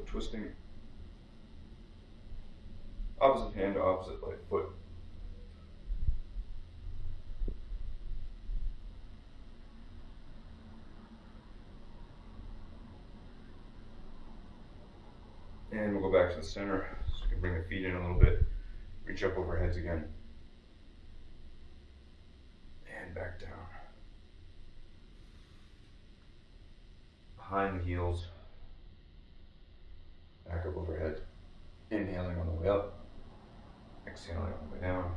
twisting. Opposite hand to opposite leg, foot. And we'll go back to the center. So you can bring the feet in a little bit. Reach up over heads again. And back down. Behind the heels. Back up overhead. Inhaling on the way up. Exhaling on the way down.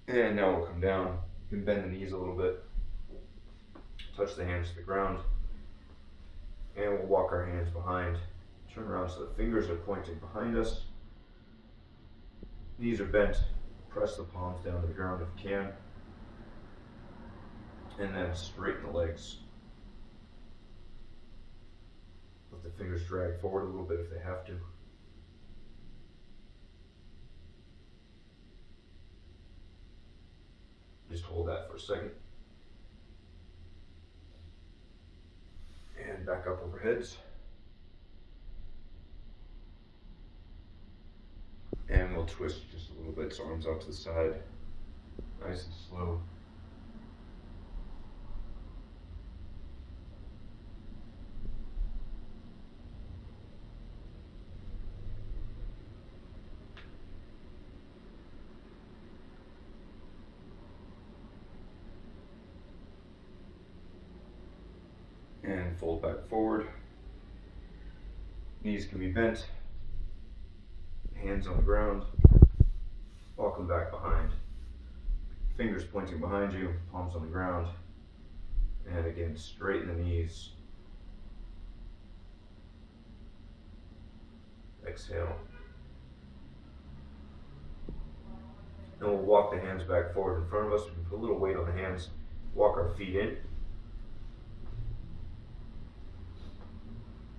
And now we'll come down. You can bend the knees a little bit. Touch the hands to the ground. And we'll walk our hands behind. Turn around so the fingers are pointing behind us. Knees are bent. Press the palms down to the ground if you can. And then straighten the legs. Let the fingers drag forward a little bit if they have to. Just hold that for a second. And back up over heads. And we'll twist just a little bit, so arms out to the side. Nice and slow. And fold back forward. Knees can be bent. Hands on the ground. Walk them back behind. Fingers pointing behind you, palms on the ground. And again, straighten the knees. Exhale. And we'll walk the hands back forward in front of us. We can put a little weight on the hands. Walk our feet in.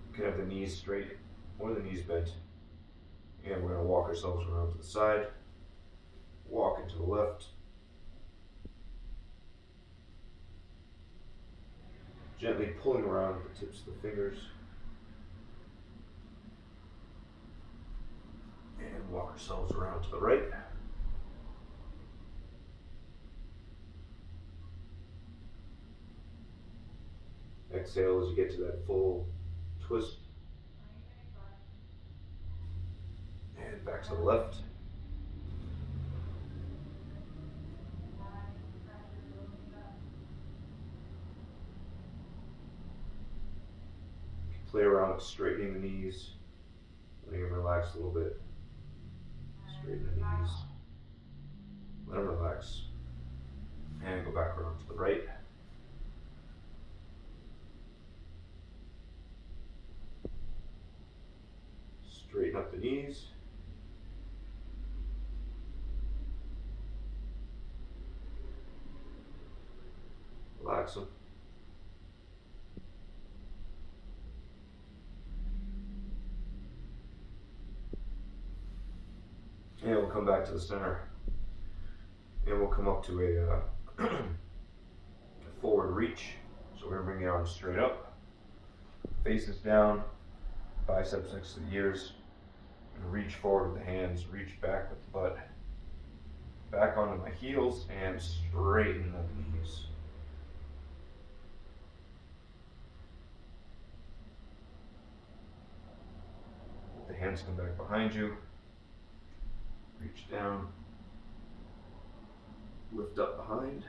You can have the knees straight or the knees bent. And we're going to walk ourselves around to the side. Walk into the left. Gently pulling around with the tips of the fingers. And walk ourselves around to the right. Exhale as you get to that full twist. And back to the left. Play around with straightening the knees, letting them relax a little bit. Straighten the knees. Let them relax. And go back around to the right. Straighten up the knees. Relax them. And we'll come back to the center. And we'll come up to a forward reach. So we're going to bring the arms straight up. Faces down. Biceps next to the ears. And reach forward with the hands. Reach back with the butt. Back onto my heels and straighten the knees. Let the hands come back behind you. Reach down. Lift up behind.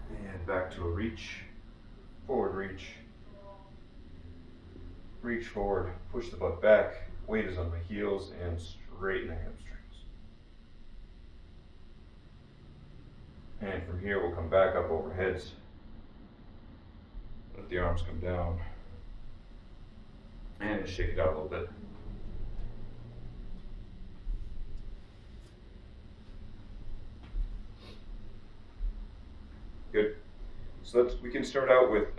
And back to a reach. Forward reach. Reach forward. Push the butt back. Weight is on my heels and straighten the hamstrings. And from here we'll come back up over heads. Let the arms come down. And just shake it out a little bit. Good. So we can start out with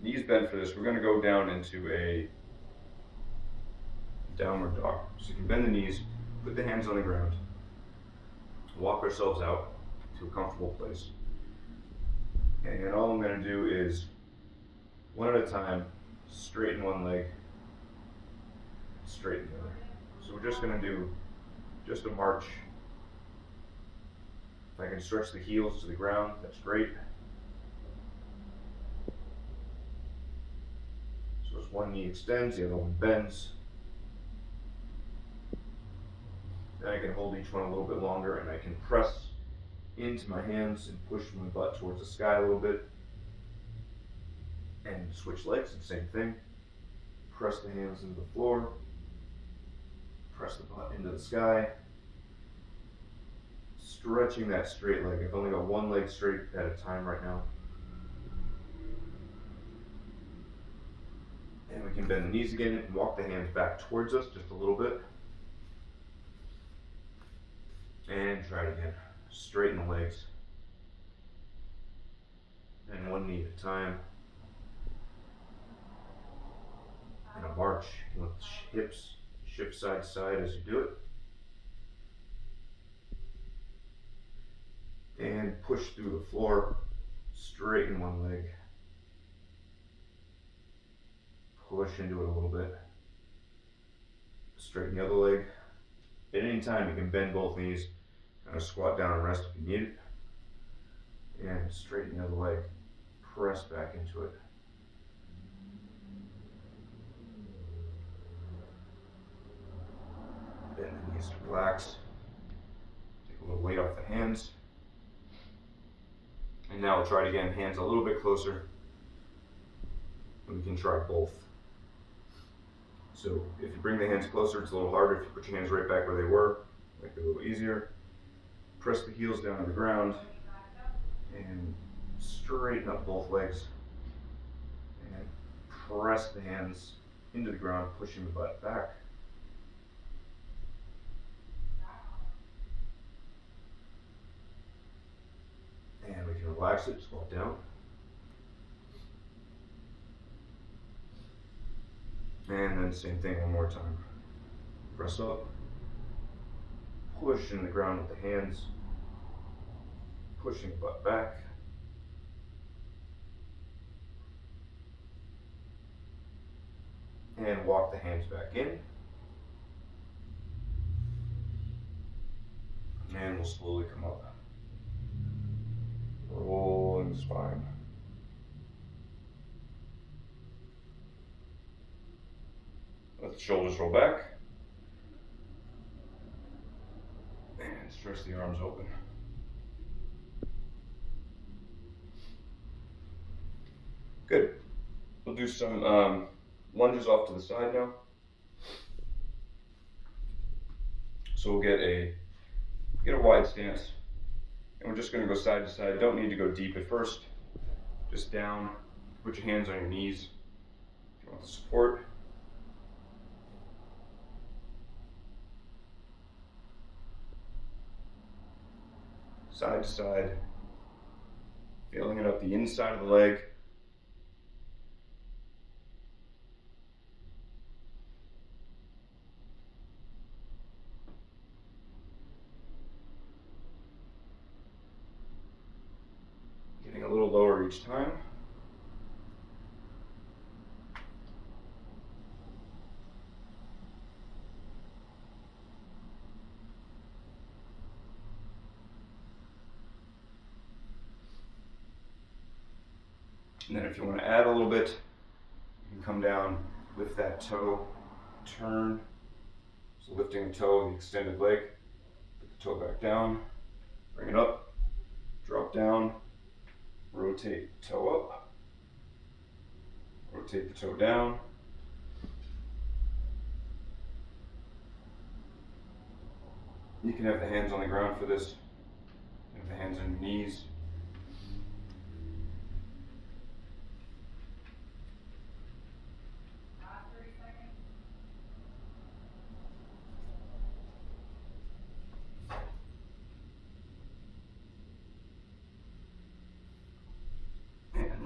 knees bent for this. We're going to go down into a downward dog. So you can bend the knees, put the hands on the ground, walk ourselves out to a comfortable place. And all I'm going to do is, one at a time, straighten one leg, straighten the other. So we're just going to do just a march. If I can stretch the heels to the ground, that's great. So as one knee extends, the other one bends. Then I can hold each one a little bit longer, and I can press into my hands and push my butt towards the sky a little bit. And switch legs, the same thing. Press the hands into the floor. Press the butt into the sky. Stretching that straight leg. I've only got one leg straight at a time right now. And we can bend the knees again and walk the hands back towards us just a little bit. And try it again. Straighten the legs. And one knee at a time. And a march. Let the hips shift side to side as you do it. And push through the floor. Straighten one leg. Push into it a little bit. Straighten the other leg. At any time you can bend both knees. Kind of squat down and rest if you need it. And straighten the other leg. Press back into it. Bend the knees to relax. Take a little weight off the hands. And now we'll try it again. Hands a little bit closer. And we can try both. So if you bring the hands closer, it's a little harder. If you put your hands right back where they were, it might be a little easier. Press the heels down to the ground and straighten up both legs. And press the hands into the ground, pushing the butt back. And we can relax it, squat down. And then same thing one more time. Press up. Push in the ground with the hands. Pushing the butt back. And walk the hands back in. And we'll slowly come up. Rolling the spine. Let the shoulders roll back. And stretch the arms open. Good. We'll do some lunges off to the side now. So we'll get a wide stance. And we're just going to go side to side. Don't need to go deep at first. Just down. Put your hands on your knees if you want the support. Side to side. Feeling it up the inside of the leg. Getting a little lower each time. And then if you want to add a little bit, you can come down, lift that toe, turn. So lifting the toe, the extended leg, put the toe back down, bring it up, drop down, rotate the toe up, rotate the toe down. You can have the hands on the ground for this, have the hands on your knees.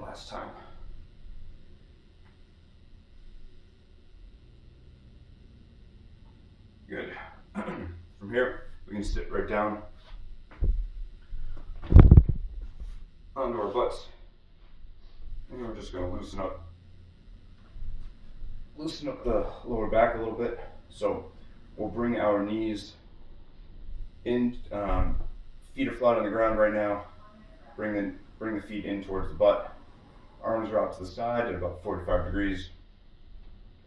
Last time. From here, we can sit right down onto our butts. And we're just gonna loosen up the lower back a little bit. So we'll bring our knees in, feet are flat on the ground right now. Bring the feet in towards the butt. Arms are out to the side at about 45 degrees.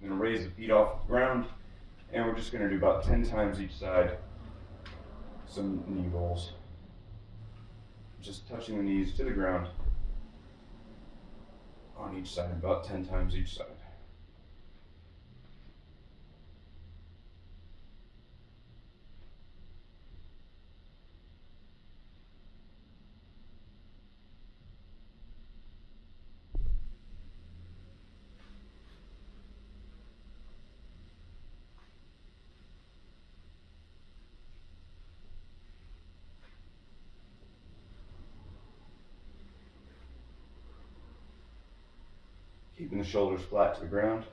I'm gonna raise the feet off the ground, and we're just gonna do about 10 times each side, some knee rolls. Just touching the knees to the ground on each side, about 10 times each side. Keeping the shoulders flat to the ground.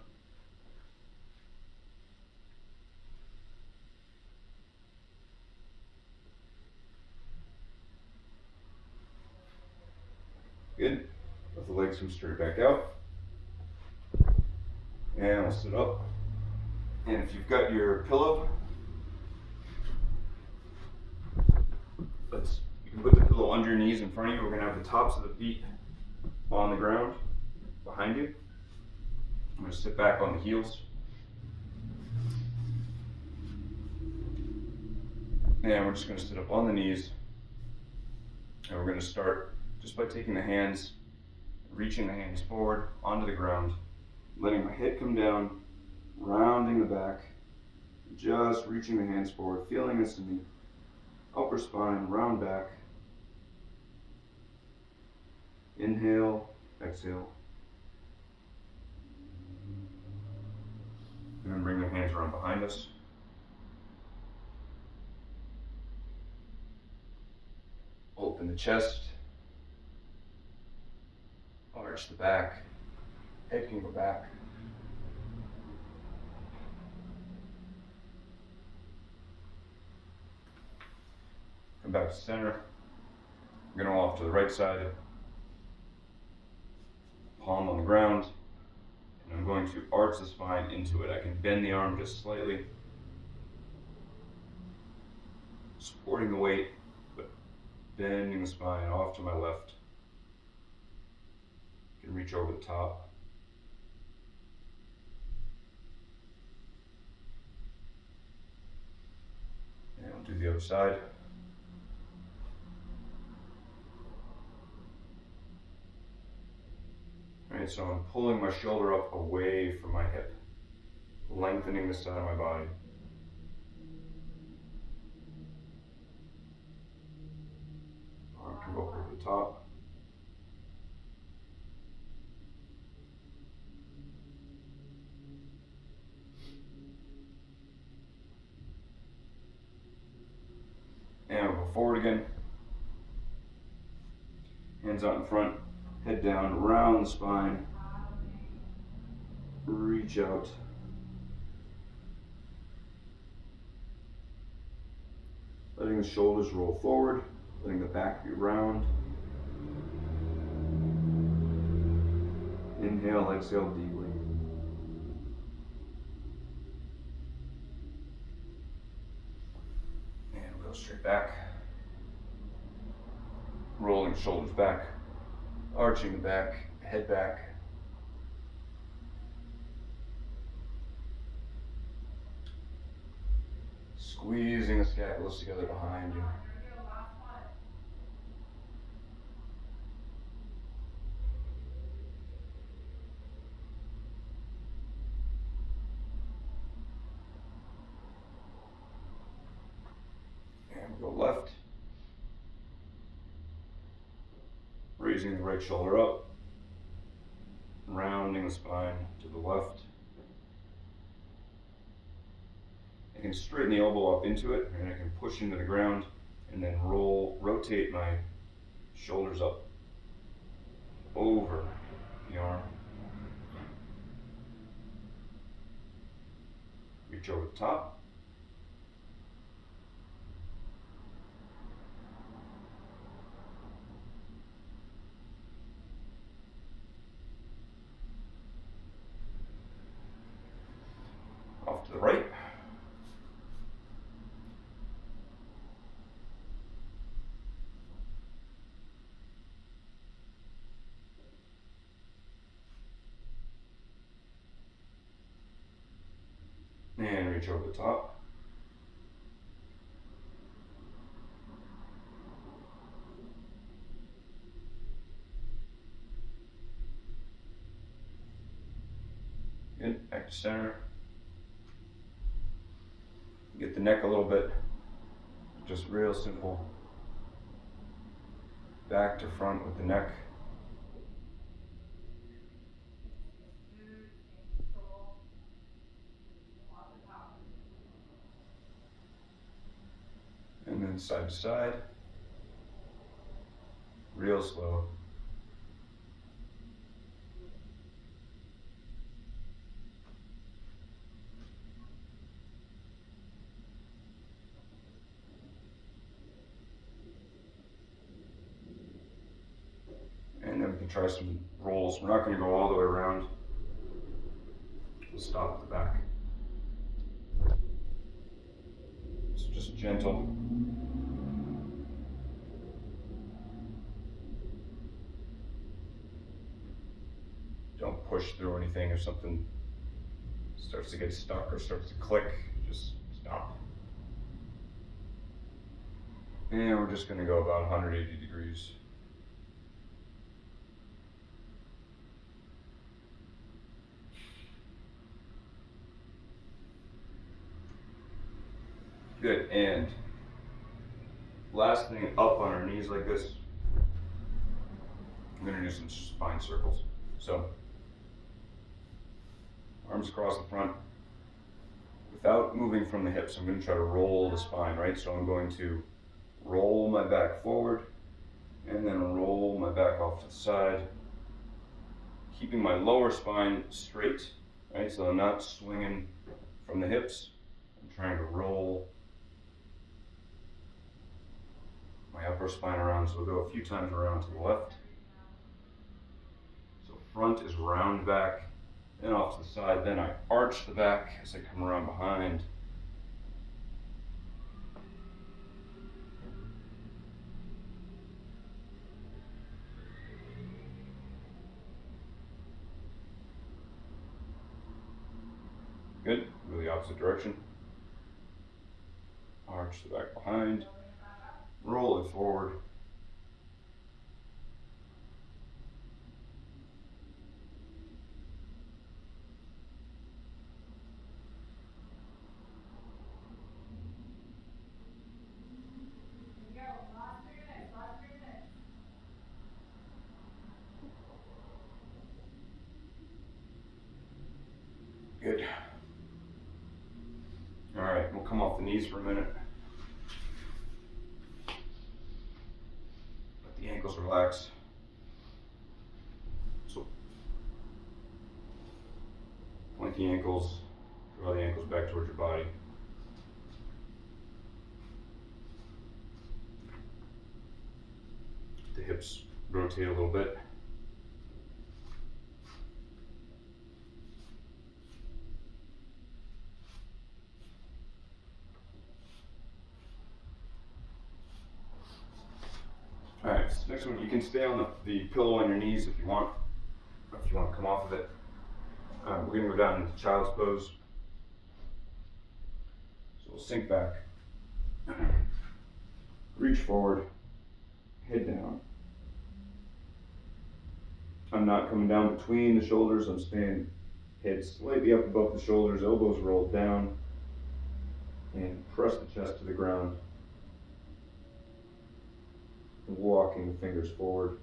Good. Let the legs come straight back out. And we'll sit up. And if you've got your pillow, you can put the pillow under your knees in front of you. We're going to have the tops of the feet on the ground behind you. I'm going to sit back on the heels. And we're just going to sit up on the knees. And we're going to start just by taking the hands, reaching the hands forward onto the ground, letting my head come down, rounding the back, just reaching the hands forward, feeling this in the upper spine, round back. Inhale, exhale. And then bring the hands around behind us. Open the chest. Arch the back. Head can go back. Come back to center. I'm going to off to the right side. Palm on the ground. And I'm going to arch the spine into it. I can bend the arm just slightly, supporting the weight, but bending the spine off to my left. You can reach over the top. And I'll do the other side. Alright, so I'm pulling my shoulder up away from my hip, lengthening the side of my body. Arm can go over the top. And we'll go forward again. Hands out in front. Head down, round the spine, reach out. Letting the shoulders roll forward, letting the back be round. Inhale, exhale deeply. And we'll go straight back. Rolling shoulders back. Arching the back, head back. Squeezing the scapulas together behind you. And we'll go left. Raising the right shoulder up, rounding the spine to the left. I can straighten the elbow up into it, and I can push into the ground, and then rotate my shoulders up over the arm. Reach over the top. reach over the top. Good, back to center. Get the neck a little bit, just real simple. Back to front with the neck. And then side to side. Real slow. And then we can try some rolls. We're not going to go all the way around. We'll stop at the back. So just gentle. Don't push through anything. If something starts to get stuck or starts to click, just stop. And we're just going to go about 180 degrees. Good, and last thing, up on our knees like this. I'm gonna do some spine circles. So, arms across the front. Without moving from the hips, I'm gonna try to roll the spine, right? So I'm going to roll my back forward, and then roll my back off to the side, keeping my lower spine straight, right? So I'm not swinging from the hips. I'm trying to roll my upper spine around, so we'll go a few times around to the left. So front is round back, then off to the side, then I arch the back as I come around behind. Good, go the opposite direction. Arch the back behind. Roll it forward. Good. All right, we'll come off the knees for a minute. Let the ankles relax. So, point the ankles, draw the ankles back towards your body. The hips rotate a little bit. All right, so next one, you can stay on the pillow on your knees if you want to come off of it. We're going to go down into child's pose. So we'll sink back, reach forward, head down. I'm not coming down between the shoulders, I'm staying head slightly up above the shoulders, elbows rolled down, and press the chest to the ground. Walking the fingers forward.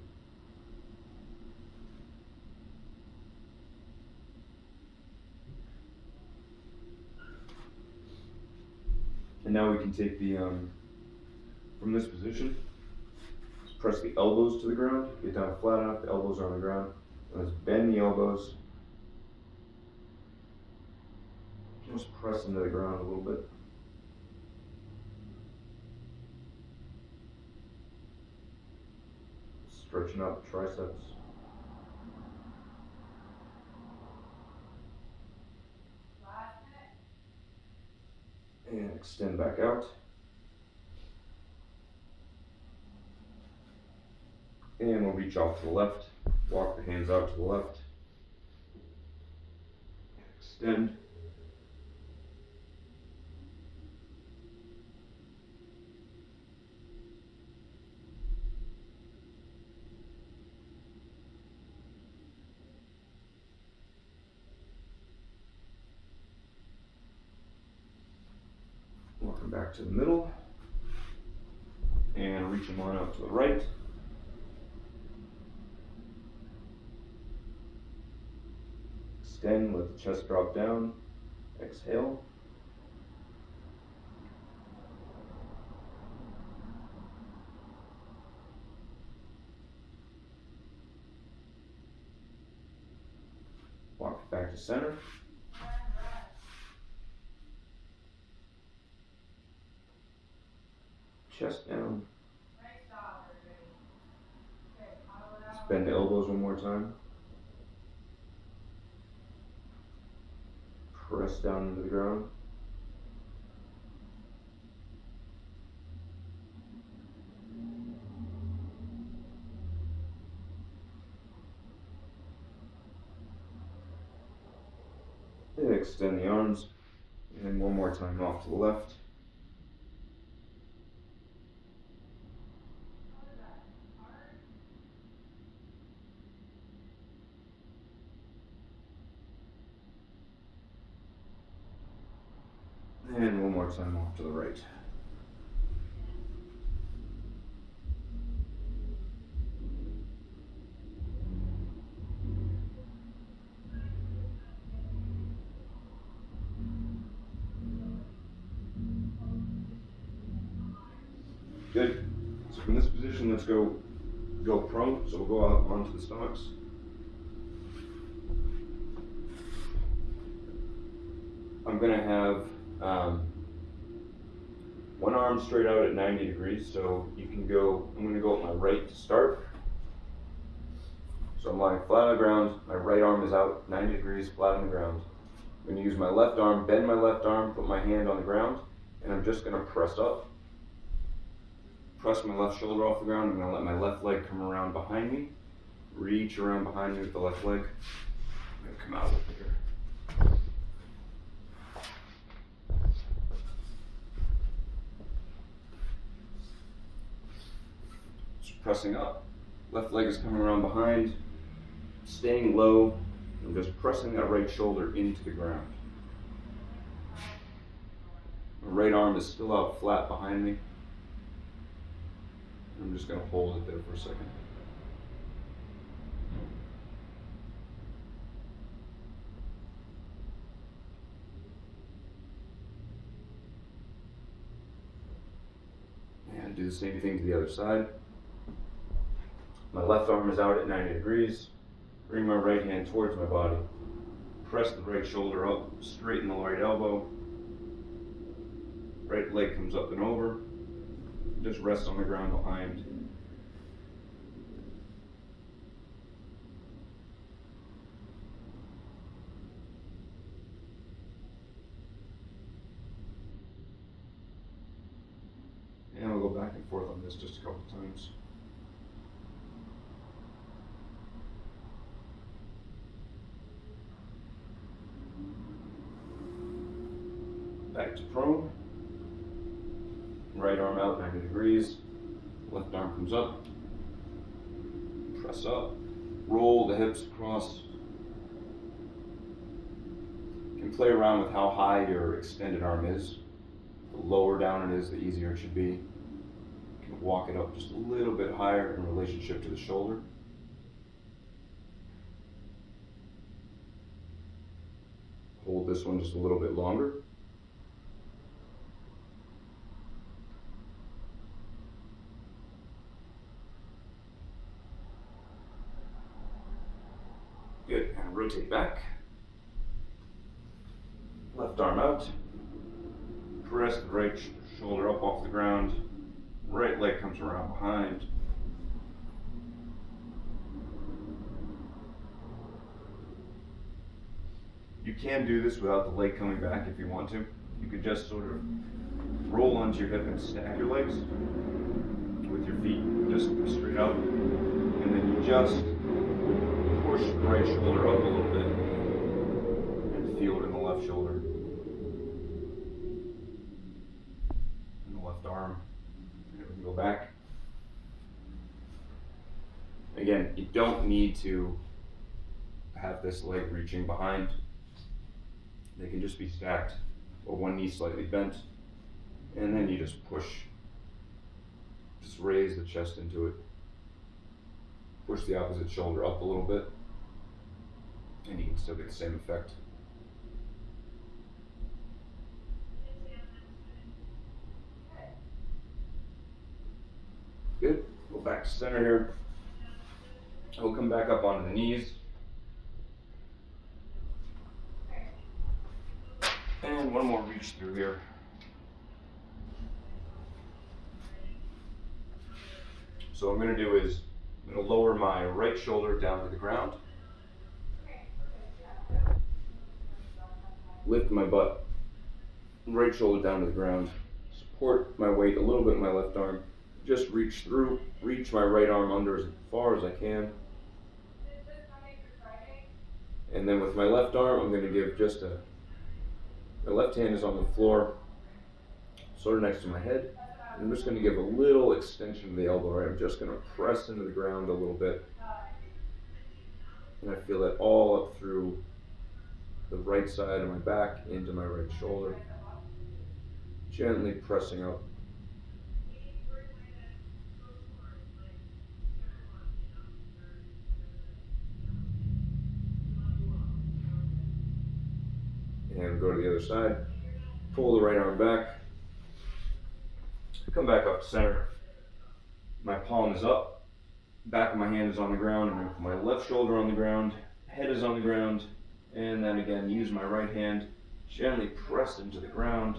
And now we can take the, from this position, just press the elbows to the ground, get down flat enough, the elbows are on the ground. Let's bend the elbows. Just press into the ground a little bit. Stretching out the triceps. And extend back out. And we'll reach off to the left. Walk the hands out to the left. Extend. Come back to the middle and reach them on out to the right. Extend, let the chest drop down. Exhale. Walk back to center. Chest down. Just bend the elbows one more time. Press down into the ground. And extend the arms. And then one more time off to the left. And one more time off to the right. Good. So from this position, let's go prone. So we'll go out onto the stomachs. I'm gonna have one arm straight out at 90 degrees. So you can go, I'm gonna go with my right to start. So I'm lying flat on the ground, my right arm is out 90 degrees, flat on the ground. I'm gonna use my left arm, bend my left arm, put my hand on the ground, and I'm just gonna press up. Press my left shoulder off the ground. I'm going to let my left leg come around behind me. Reach around behind me with the left leg. I'm going to come out with it here. Just pressing up. Left leg is coming around behind. Staying low. I'm just pressing that right shoulder into the ground. My right arm is still out flat behind me. I'm just going to hold it there for a second. And do the same thing to the other side. My left arm is out at 90 degrees. Bring my right hand towards my body. Press the right shoulder up, straighten the right elbow. Right leg comes up and over. Just rest on the ground behind. And we'll go back and forth on this just a couple times. Back to prone. Right arm out 90 degrees, left arm comes up, press up, roll the hips across. You can play around with how high your extended arm is. The lower down it is, the easier it should be. You can walk it up just a little bit higher in relationship to the shoulder. Hold this one just a little bit longer. Good, and rotate back. Left arm out. Press the right shoulder up off the ground. Right leg comes around behind. You can do this without the leg coming back if you want to. You could just sort of roll onto your hip and stack your legs with your feet just straight out. And then you just push the right shoulder up a little bit and feel it in the left shoulder and the left arm. And we can go back. Again, you don't need to have this leg reaching behind. They can just be stacked or one knee slightly bent. And then you just push, just raise the chest into it. Push the opposite shoulder up a little bit, and you can still get the same effect. Good. Go back to center here. We'll come back up onto the knees. And one more reach through here. So what I'm going to do is I'm going to lower my right shoulder down to the ground. Lift my butt, right shoulder down to the ground. Support my weight a little bit in my left arm. Just reach through, reach my right arm under as far as I can. And then with my left arm, I'm going to give just my left hand is on the floor, sort of next to my head. I'm just going to give a little extension to the elbow, right? I'm just going to press into the ground a little bit. And I feel that all up through the right side of my back into my right shoulder. Gently pressing up. And go to the other side. Pull the right arm back. Come back up to center. My palm is up. Back of my hand is on the ground. I'm going to put my left shoulder on the ground. Head is on the ground. And then again, use my right hand. Gently press into the ground.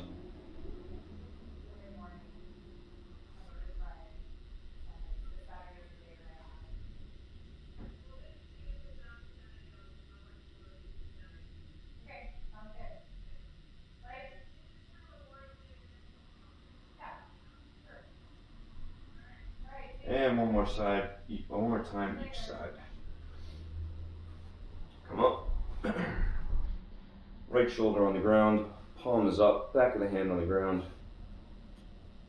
And one more side, one more time each side. Come up. Right shoulder on the ground, palm is up, back of the hand on the ground.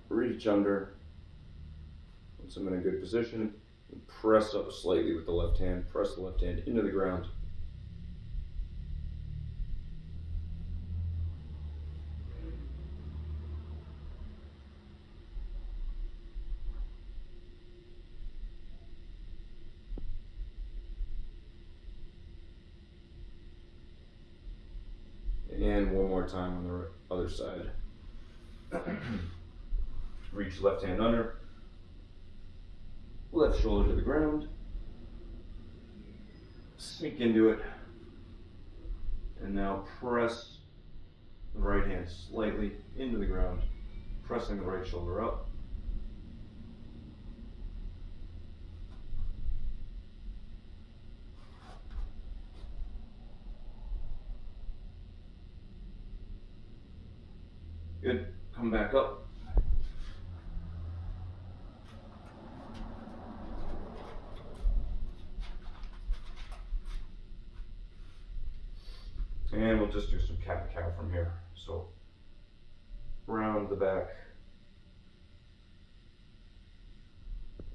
Reach under. Once I'm in a good position, press up slightly with the left hand. Press the left hand into the ground. And one more time on the other side. Reach left hand under. Left shoulder to the ground. Sink into it. And now press the right hand slightly into the ground, pressing the right shoulder up. Good. Come back up. And we'll just do some cat and cow from here. So round the back,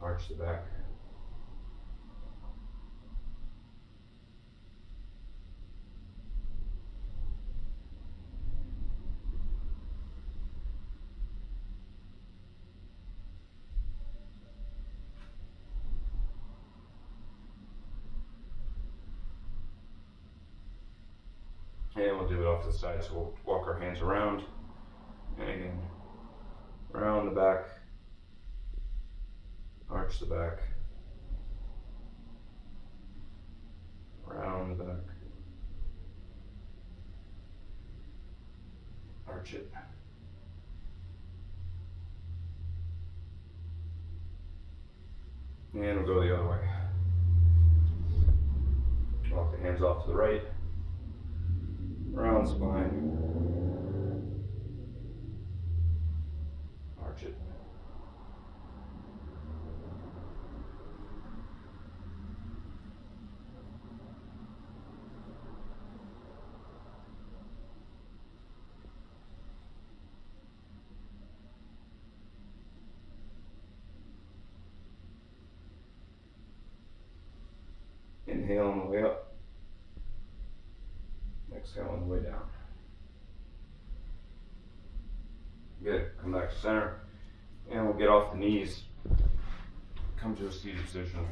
arch the back. And we'll do it off to the side, so we'll walk our hands around, and again, round the back, arch the back, round the back, arch it, and we'll go the other way. Walk the hands off to the right. Round spine. Arch it. Inhale on the way up. Exhale on the way down. Good, come back to center. And we'll get off the knees. Come to a seated position.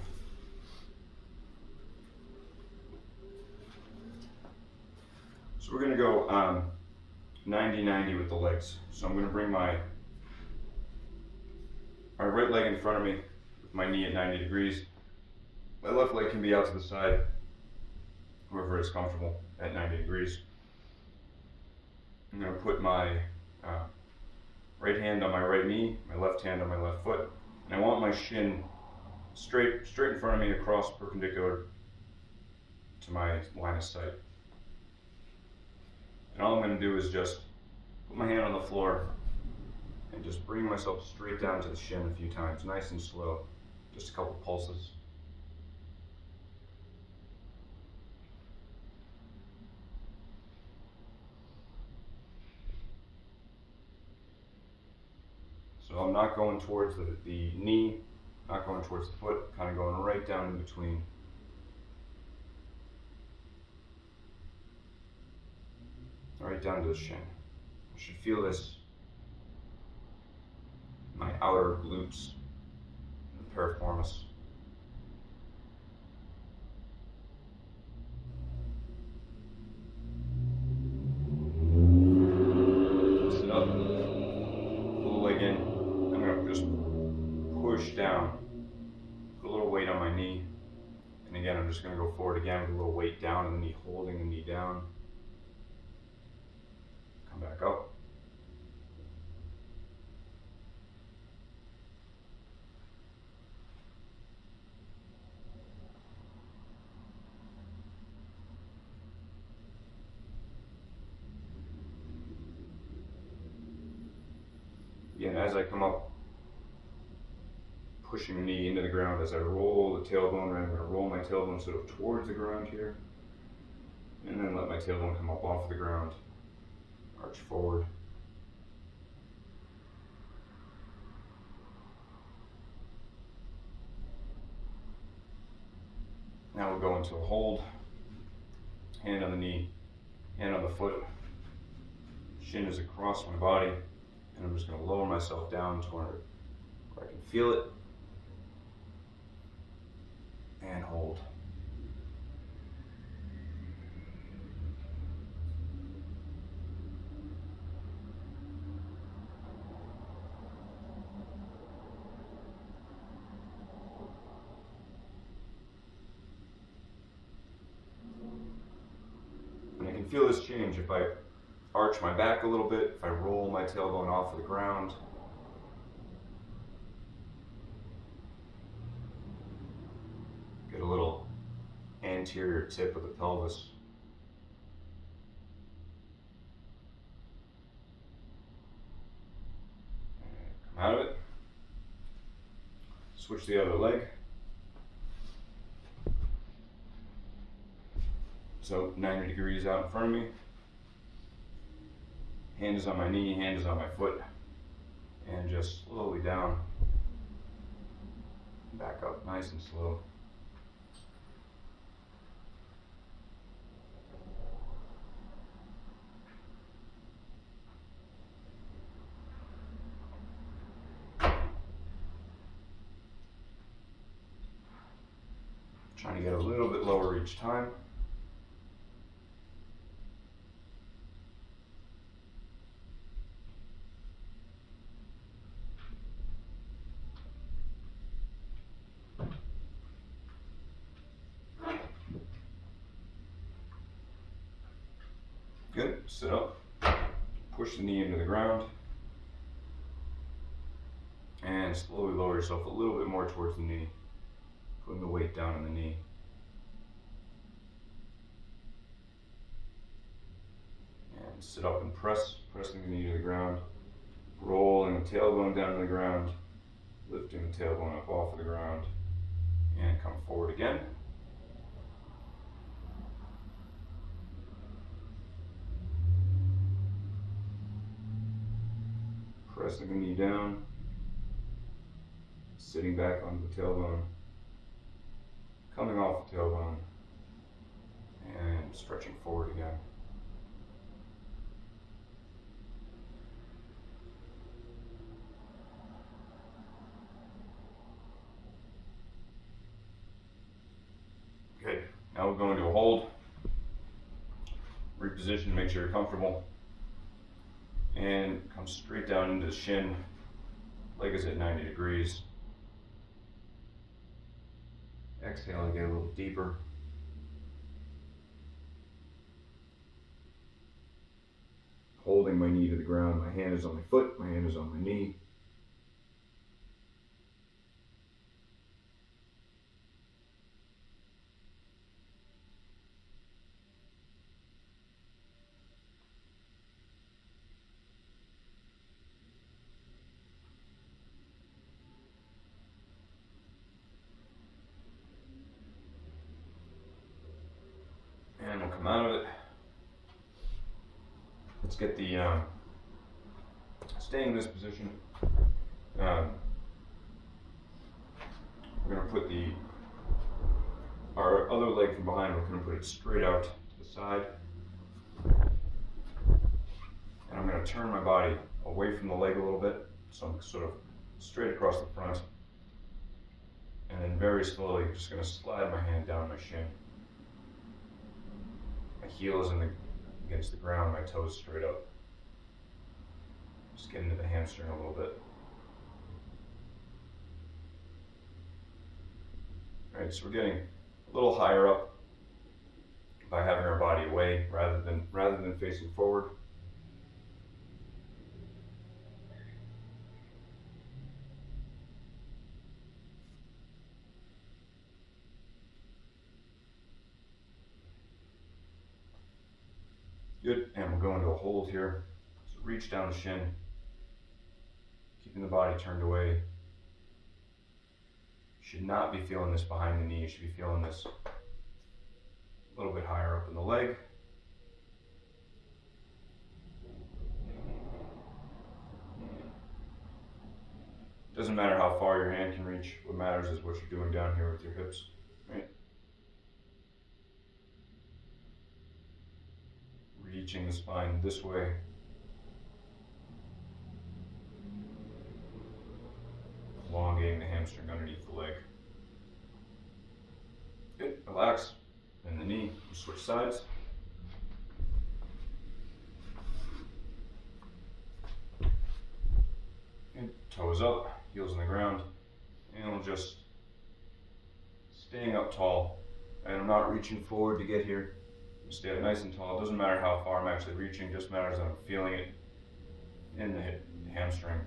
So we're gonna go 90-90 with the legs. So I'm gonna bring my right leg in front of me with my knee at 90 degrees. My left leg can be out to the side, wherever it's comfortable at 90 degrees. I'm gonna put my right hand on my right knee, my left hand on my left foot, and I want my shin straight in front of me, across perpendicular to my line of sight. And all I'm going to do is just put my hand on the floor and just bring myself straight down to the shin a few times, nice and slow, just a couple pulses. So I'm not going towards the knee, not going towards the foot, kind of going right down in between. Right down to the shin. I should feel this, my outer glutes, the piriformis. Sit up, pull the leg in. I'm going to just push down, put a little weight on my knee. And again, I'm just going to go forward again with a little weight down on the knee, holding the knee down. Come back up. Again, as I come up, pushing the knee into the ground as I roll the tailbone, I'm going to roll my tailbone sort of towards the ground here, and then let my tailbone come up off the ground, arch forward. Now we'll go into a hold, hand on the knee, hand on the foot, shin is across my body, and I'm just going to lower myself down to where I can feel it, and hold. And I can feel this change if I arch my back a little bit, if I roll my tailbone off of the ground. Get a little anterior tip of the pelvis. Come out of it. Switch the other leg. So 90 degrees out in front of me. Hand is on my knee, hand is on my foot. And just slowly down. Back up nice and slow. Trying to get a little bit lower each time. Good, sit up, push the knee into the ground, and slowly lower yourself a little bit more towards the knee, putting the weight down on the knee. And sit up and pressing the knee to the ground, rolling the tailbone down to the ground, lifting the tailbone up off of the ground, and come forward again. Pressing the knee down, sitting back onto the tailbone, coming off the tailbone, and stretching forward again. we'll go into a hold, reposition, make sure you're comfortable, and come straight down into the shin. Leg is at 90 degrees. Exhale again, a little deeper. Holding my knee to the ground, my hand is on my foot, my hand is on my knee. And we'll come out of it. Let's get the, staying in this position. We're going to put our other leg from behind, we're going to put it straight out to the side. And I'm going to turn my body away from the leg a little bit, so I'm sort of straight across the front. And then very slowly, just going to slide my hand down my shin. My heel is against the ground, my toes straight up. Just get into the hamstring a little bit. Alright, so we're getting a little higher up by having our body away rather than facing forward. Good, and we'll go into a hold here. So reach down the shin, keeping the body turned away. You should not be feeling this behind the knee, you should be feeling this a little bit higher up in the leg. Doesn't matter how far your hand can reach, what matters is what you're doing down here with your hips, right? Reaching the spine this way. Elongating the hamstring underneath the leg. Good, relax. And the knee, switch sides. Good, toes up, heels on the ground. And we'll just staying up tall. And I'm not reaching forward to get here. Stay up nice and tall. It doesn't matter how far I'm actually reaching, it just matters that I'm feeling it in the hamstring.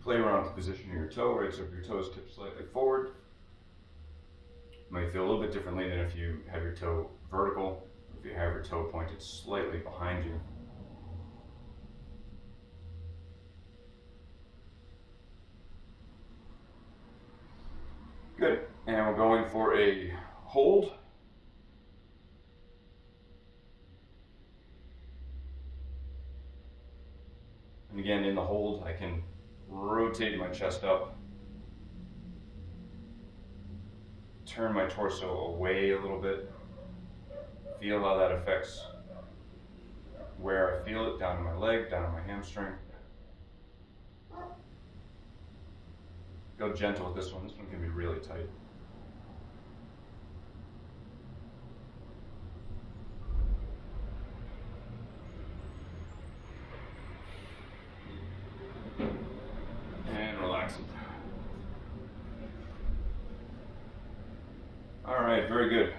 Play around with the position of your toe, right? So if your toes tip slightly forward, it might feel a little bit differently than if you have your toe vertical, if you have your toe pointed slightly behind you. Good, and we're going for a hold. And again, in the hold, I can rotate my chest up, turn my torso away a little bit, feel how that affects where I feel it, down in my leg, down in my hamstring. Go gentle with this one can be really tight. All right, very good.